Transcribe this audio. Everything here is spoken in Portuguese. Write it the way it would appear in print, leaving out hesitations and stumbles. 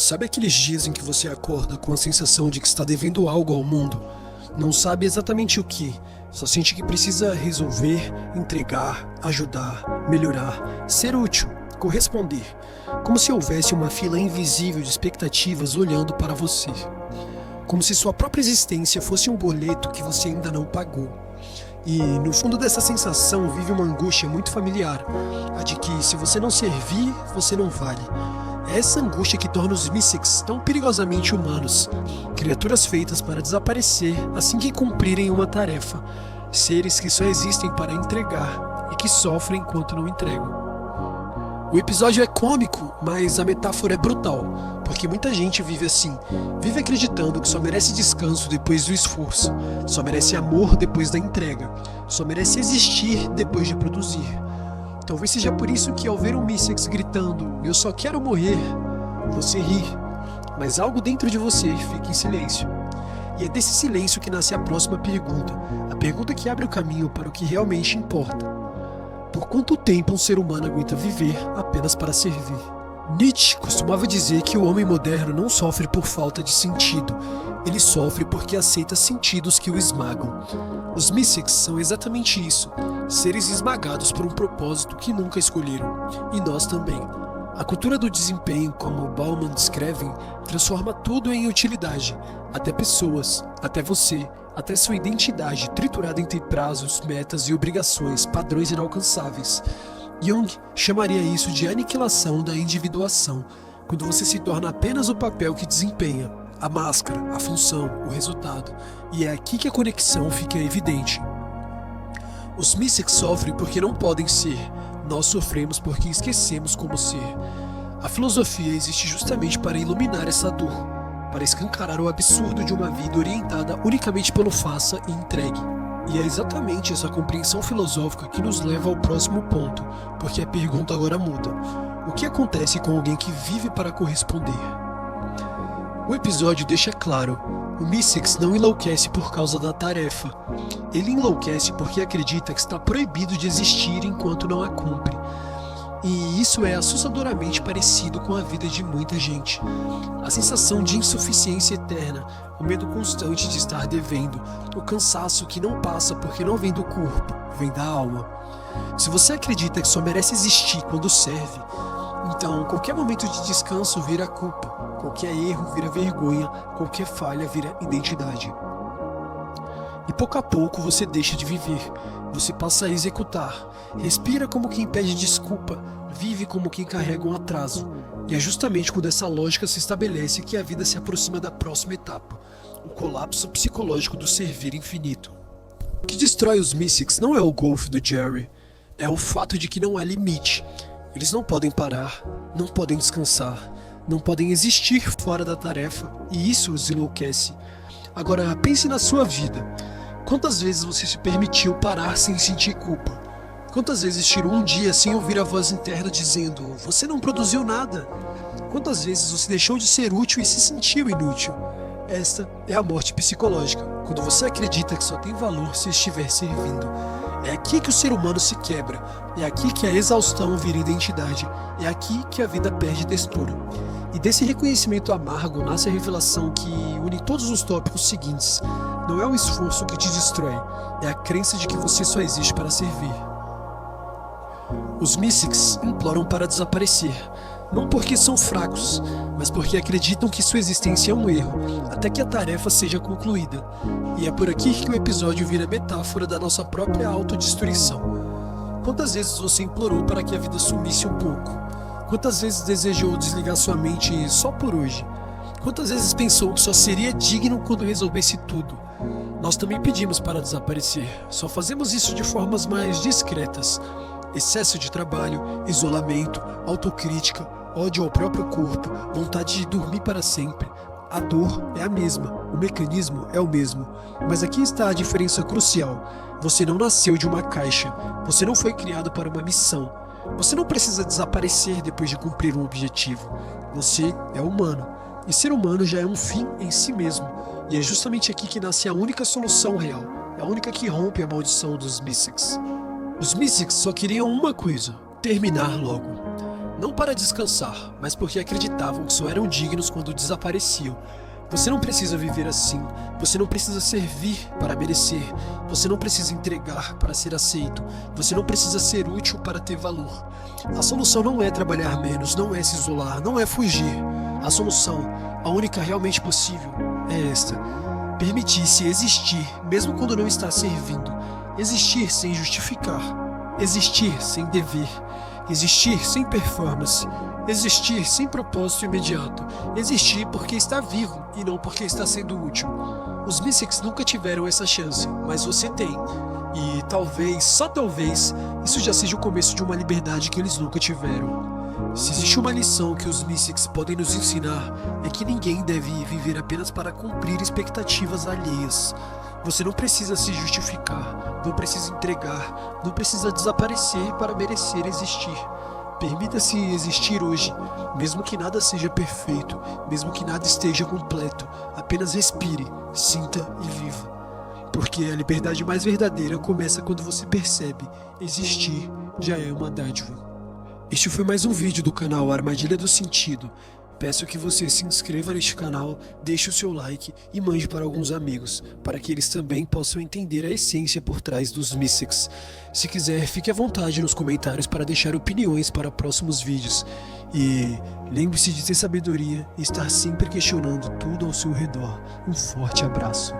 Sabe aqueles dias em que você acorda com a sensação de que está devendo algo ao mundo? Não sabe exatamente o que, só sente que precisa resolver, entregar, ajudar, melhorar, ser útil, corresponder. Como se houvesse uma fila invisível de expectativas olhando para você. Como se sua própria existência fosse um boleto que você ainda não pagou. E no fundo dessa sensação vive uma angústia muito familiar, a de que se você não servir, você não vale. É essa angústia que torna os Mystics tão perigosamente humanos, criaturas feitas para desaparecer assim que cumprirem uma tarefa, seres que só existem para entregar e que sofrem enquanto não entregam. O episódio é cômico, mas a metáfora é brutal, porque muita gente vive assim, vive acreditando que só merece descanso depois do esforço, só merece amor depois da entrega, só merece existir depois de produzir. Talvez seja por isso que ao ver um Mystics gritando, "Eu só quero morrer", você ri, mas algo dentro de você fica em silêncio. E é desse silêncio que nasce a próxima pergunta, a pergunta que abre o caminho para o que realmente importa. Por quanto tempo um ser humano aguenta viver apenas para servir? Nietzsche costumava dizer que o homem moderno não sofre por falta de sentido, ele sofre porque aceita sentidos que o esmagam. Os Mystics são exatamente isso, seres esmagados por um propósito que nunca escolheram, e nós também. A cultura do desempenho, como Bauman descreve, transforma tudo em utilidade, até pessoas, até você, até sua identidade triturada entre prazos, metas e obrigações, padrões inalcançáveis. Jung chamaria isso de aniquilação da individuação, quando você se torna apenas o papel que desempenha, a máscara, a função, o resultado, e é aqui que a conexão fica evidente. Os Mystics sofrem porque não podem ser, nós sofremos porque esquecemos como ser. A filosofia existe justamente para iluminar essa dor, para escancarar o absurdo de uma vida orientada unicamente pelo faça e entregue. E é exatamente essa compreensão filosófica que nos leva ao próximo ponto, porque a pergunta agora muda. O que acontece com alguém que vive para corresponder? O episódio deixa claro, o Mystics não enlouquece por causa da tarefa. Ele enlouquece porque acredita que está proibido de existir enquanto não a cumpre. E isso é assustadoramente parecido com a vida de muita gente. A sensação de insuficiência eterna, o medo constante de estar devendo, o cansaço que não passa porque não vem do corpo, vem da alma. Se você acredita que só merece existir quando serve, então qualquer momento de descanso vira culpa, qualquer erro vira vergonha, qualquer falha vira identidade. E pouco a pouco você deixa de viver, você passa a executar, respira como quem pede desculpa, vive como quem carrega um atraso. E é justamente quando essa lógica se estabelece que a vida se aproxima da próxima etapa, o colapso psicológico do servir infinito. O que destrói os Mystics não é o golfe do Jerry, é o fato de que não há limite. Eles não podem parar, não podem descansar, não podem existir fora da tarefa, e isso os enlouquece. Agora pense na sua vida. Quantas vezes você se permitiu parar sem sentir culpa? Quantas vezes tirou um dia sem ouvir a voz interna dizendo, "Você não produziu nada"? Quantas vezes você deixou de ser útil e se sentiu inútil? Esta é a morte psicológica, quando você acredita que só tem valor se estiver servindo. É aqui que o ser humano se quebra, é aqui que a exaustão vira identidade, é aqui que a vida perde textura. E desse reconhecimento amargo nasce a revelação que une todos os tópicos seguintes. Não é o esforço que te destrói, é a crença de que você só existe para servir. Os Mystics imploram para desaparecer, não porque são fracos, mas porque acreditam que sua existência é um erro, até que a tarefa seja concluída. E é por aqui que o episódio vira metáfora da nossa própria autodestruição. Quantas vezes você implorou para que a vida sumisse um pouco? Quantas vezes desejou desligar sua mente só por hoje? Quantas vezes pensou que só seria digno quando resolvesse tudo? Nós também pedimos para desaparecer, só fazemos isso de formas mais discretas. Excesso de trabalho, isolamento, autocrítica, ódio ao próprio corpo, vontade de dormir para sempre. A dor é a mesma, o mecanismo é o mesmo. Mas aqui está a diferença crucial. Você não nasceu de uma caixa, você não foi criado para uma missão. Você não precisa desaparecer depois de cumprir um objetivo. Você é humano. E ser humano já é um fim em si mesmo. E é justamente aqui que nasce a única solução real. É a única que rompe a maldição dos Mystics. Os Mystics só queriam uma coisa: terminar logo. Não para descansar, mas porque acreditavam que só eram dignos quando desapareciam. Você não precisa viver assim. Você não precisa servir para merecer. Você não precisa entregar para ser aceito. Você não precisa ser útil para ter valor. A solução não é trabalhar menos, não é se isolar, não é fugir. A solução, a única realmente possível, é esta: permitir-se existir, mesmo quando não está servindo. Existir sem justificar. Existir sem dever. Existir sem performance. Existir sem propósito imediato. Existir porque está vivo e não porque está sendo útil. Os Mystics nunca tiveram essa chance, mas você tem. E talvez, só talvez, isso já seja o começo de uma liberdade que eles nunca tiveram. Se existe uma lição que os Mystics podem nos ensinar, é que ninguém deve viver apenas para cumprir expectativas alheias. Você não precisa se justificar, não precisa entregar, não precisa desaparecer para merecer existir. Permita-se existir hoje, mesmo que nada seja perfeito, mesmo que nada esteja completo. Apenas respire, sinta e viva. Porque a liberdade mais verdadeira começa quando você percebe: existir já é uma dádiva. Este foi mais um vídeo do canal Armadilha do Sentido. Peço que você se inscreva neste canal, deixe o seu like e mande para alguns amigos, para que eles também possam entender a essência por trás dos Mystics. Se quiser, fique à vontade nos comentários para deixar opiniões para próximos vídeos. E lembre-se de ter sabedoria e estar sempre questionando tudo ao seu redor. Um forte abraço.